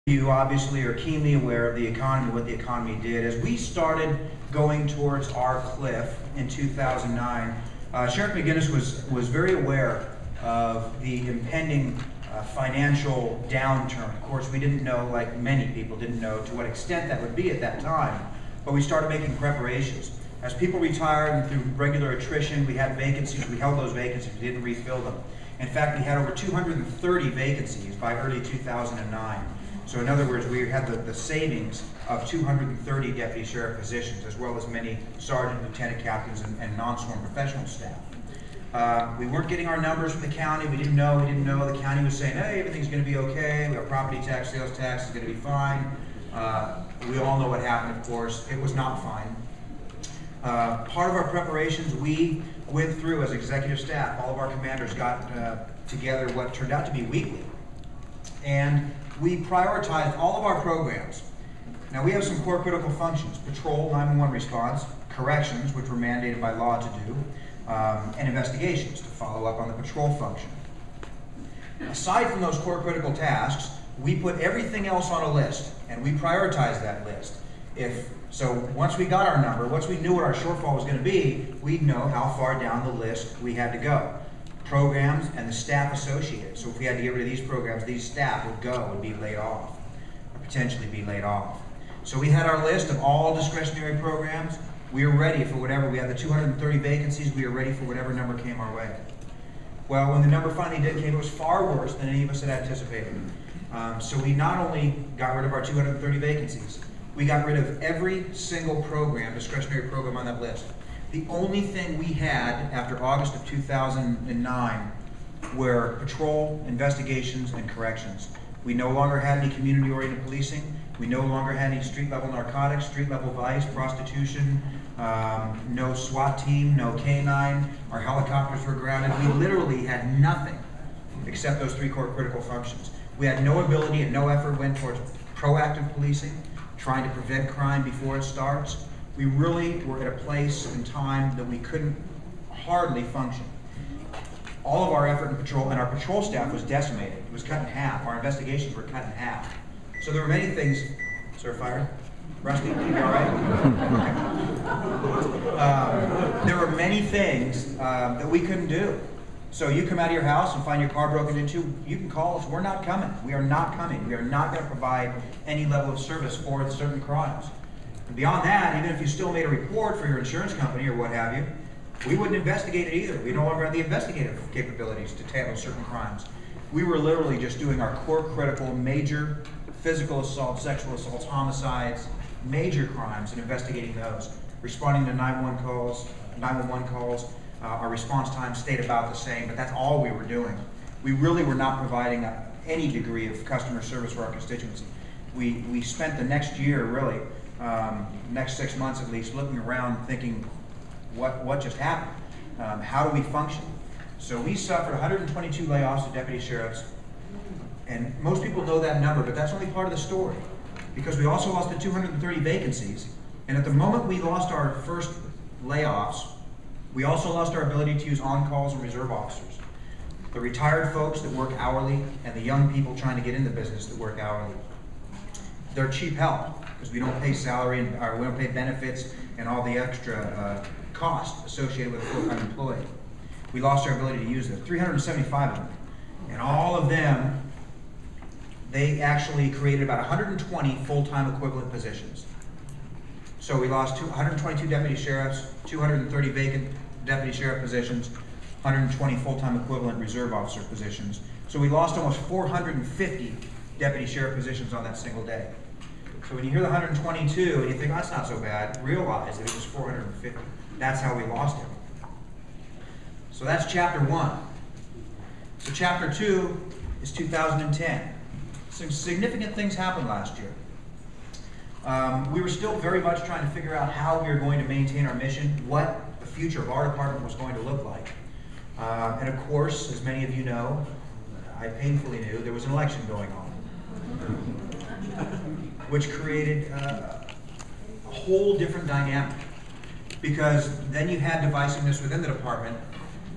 You obviously are keenly aware of the economy, what the economy did. As we started going towards our cliff in 2009, Sheriff McGinnis was very aware of the impending financial downturn. Of course, we didn't know, like many people didn't know, to what extent that would be at that time, but we started making preparations. As people retired and through regular attrition, we had vacancies, we held those vacancies, we didn't refill them. In fact, we had over 230 vacancies by early 2009. So in other words, we had the savings of 230 deputy sheriff positions, as well as many sergeant, lieutenant captains, and non-sworn professional staff. We weren't getting our numbers from the county. We didn't know. The county was saying, hey, everything's going to be okay. We have property tax, sales tax is going to be fine. We all know what happened, of course. It was not fine. Part of our preparations, we went through as executive staff. All of our commanders got together what turned out to be weekly. And we prioritized all of our programs. Now we have some core critical functions: patrol, 911 response, corrections, which were mandated by law to do, and investigations to follow up on the patrol function. Aside from those core critical tasks, we put everything else on a list, and we prioritized that list. So once we got our number, once we knew what our shortfall was going to be, we'd know how far down the list we had to go. Programs and the staff associated. So if we had to get rid of these programs, these staff would be laid off, or potentially be laid off. So we had our list of all discretionary programs. We were ready for whatever. We had the 230 vacancies. We were ready for whatever number came our way. Well, when the number finally did came, it was far worse than any of us had anticipated. So we not only got rid of our 230 vacancies, we got rid of every single program, discretionary program on that list. The only thing we had after August of 2009 were patrol, investigations, and corrections. We no longer had any community-oriented policing. We no longer had any street-level narcotics, street-level vice, prostitution, no SWAT team, no K-9. Our helicopters were grounded. We literally had nothing except those three core critical functions. We had no ability and no effort went towards proactive policing, trying to prevent crime before it starts. We really were at a place in time that we couldn't hardly function. All of our effort in patrol, and our patrol staff was decimated. It was cut in half. Our investigations were cut in half. So there were many things. Sir, fired? Rusty, you all right? Okay. There were many things that we couldn't do. So you come out of your house and find your car broken into, you can call us. We're not coming. We are not coming. We are not going to provide any level of service for certain crimes. And beyond that, even if you still made a report for your insurance company or what have you, we wouldn't investigate it either. We no longer have the investigative capabilities to handle certain crimes. We were literally just doing our core critical, major physical assaults, sexual assaults, homicides, major crimes, and investigating those. Responding to 911 calls. Our response time stayed about the same, but that's all we were doing. We really were not providing any degree of customer service for our constituency. We spent the next year, really, next 6 months at least, looking around thinking, what just happened? How do we function? So we suffered 122 layoffs of deputy sheriffs, and most people know that number, but that's only part of the story, because we also lost the 230 vacancies, and at the moment we lost our first layoffs, we also lost our ability to use on-calls and reserve officers. The retired folks that work hourly and the young people trying to get in the business that work hourly. They're cheap help because we don't pay salary and we don't pay benefits and all the extra costs associated with a full-time employee. We lost our ability to use them. 375 of them. And all of them, they actually created about 120 full-time equivalent positions. So we lost 122 deputy sheriffs, 230 vacant deputy sheriff positions, 120 full-time equivalent reserve officer positions. So we lost almost 450 deputy sheriff positions on that single day. So when you hear the 122 and you think, oh, that's not so bad, realize that it was 450. That's how we lost it. So that's chapter 1. So chapter 2 is 2010. Some significant things happened last year. We were still very much trying to figure out how we were going to maintain our mission, what the future of our department was going to look like. And of course, as many of you know, I painfully knew there was an election going on, which created a whole different dynamic, because then you had divisiveness within the department.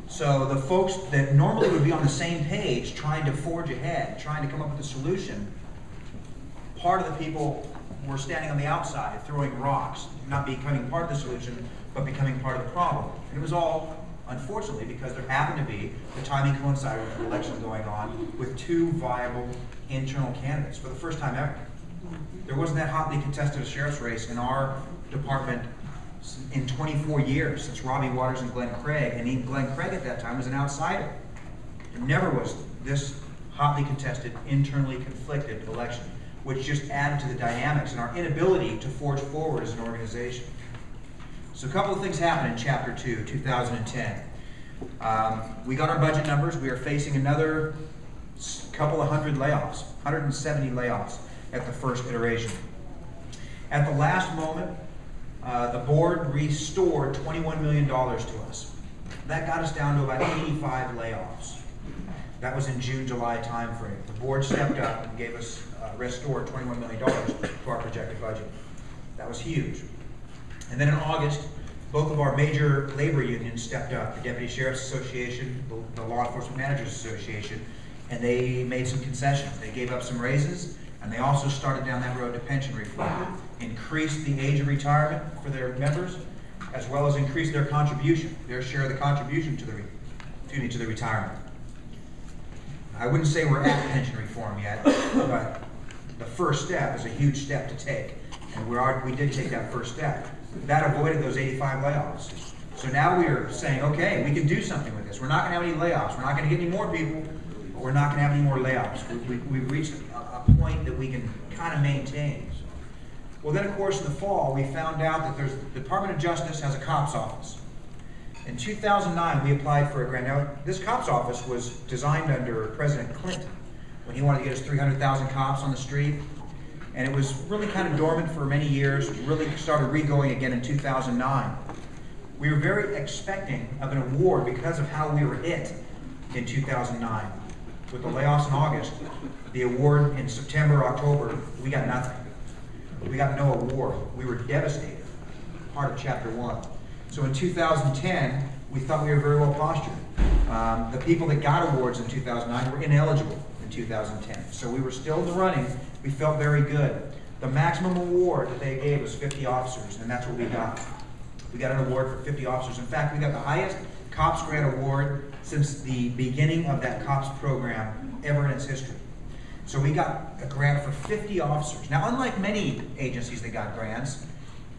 So the folks that normally would be on the same page trying to forge ahead, trying to come up with a solution, part of the people were standing on the outside throwing rocks, not becoming part of the solution, but becoming part of the problem. And it was all, unfortunately, because there happened to be, the timing coincided with the election going on, with two viable internal candidates for the first time ever. There wasn't that hotly contested a sheriff's race in our department in 24 years, since Robbie Waters and Glenn Craig, and Glenn Craig at that time was an outsider. There never was this hotly contested, internally conflicted election, which just added to the dynamics and our inability to forge forward as an organization. So a couple of things happened in Chapter 2, 2010. We got our budget numbers. We are facing another couple of hundred layoffs, 170 layoffs at the first iteration. At the last moment, the board restored $21 million to us. That got us down to about 85 layoffs. That was in June, July timeframe. The board stepped up and gave us, restored $21 million to our projected budget. That was huge. And then in August, both of our major labor unions stepped up, the Deputy Sheriff's Association, the Law Enforcement Managers Association, and they made some concessions. They gave up some raises, and they also started down that road to pension reform, increased the age of retirement for their members, as well as increased their contribution, their share of the contribution to the retirement. I wouldn't say we're at pension reform yet, but the first step is a huge step to take, and we did take that first step. That avoided those 85 layoffs. So now we are saying, okay, we can do something with this. We're not going to have any layoffs. We're not going to get any more people, but we're not going to have any more layoffs. We've reached a point that we can kind of maintain. Well, then, of course, in the fall, we found out that the Department of Justice has a COPS office. In 2009, we applied for a grant. Now, this COPS office was designed under President Clinton when he wanted to get us 300,000 cops on the street. And it was really kind of dormant for many years, really started re-going again in 2009. We were very expecting of an award because of how we were hit in 2009. With the layoffs in August, the award in September, October, we got nothing. We got no award. We were devastated, part of Chapter 1. So in 2010, we thought we were very well postured. The people that got awards in 2009 were ineligible in 2010. So we were still in the running. We felt very good. The maximum award that they gave was 50 officers, and that's what we got. We got an award for 50 officers. In fact, we got the highest COPS grant award since the beginning of that COPS program ever in its history. So we got a grant for 50 officers. Now, unlike many agencies that got grants,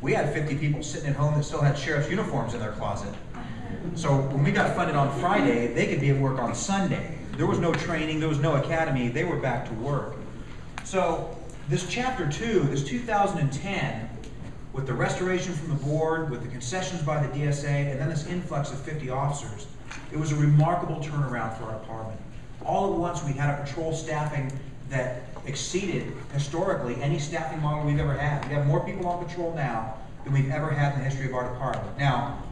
we had 50 people sitting at home that still had sheriff's uniforms in their closet. So when we got funded on Friday, they could be at work on Sunday. There was no training, there was no academy, they were back to work. So this Chapter 2, this 2010, with the restoration from the board, with the concessions by the DSA, and then this influx of 50 officers, it was a remarkable turnaround for our department. All at once, we had a patrol staffing that exceeded, historically, any staffing model we've ever had. We have more people on patrol now than we've ever had in the history of our department. Now,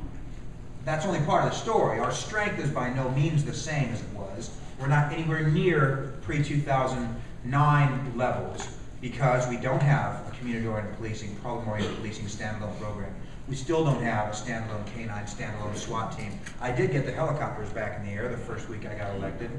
that's only part of the story. Our strength is by no means the same as it was. We're not anywhere near pre-2009 levels because we don't have a community-oriented policing, problem-oriented policing standalone program. We still don't have a standalone K-9, standalone SWAT team. I did get the helicopters back in the air the first week I got elected.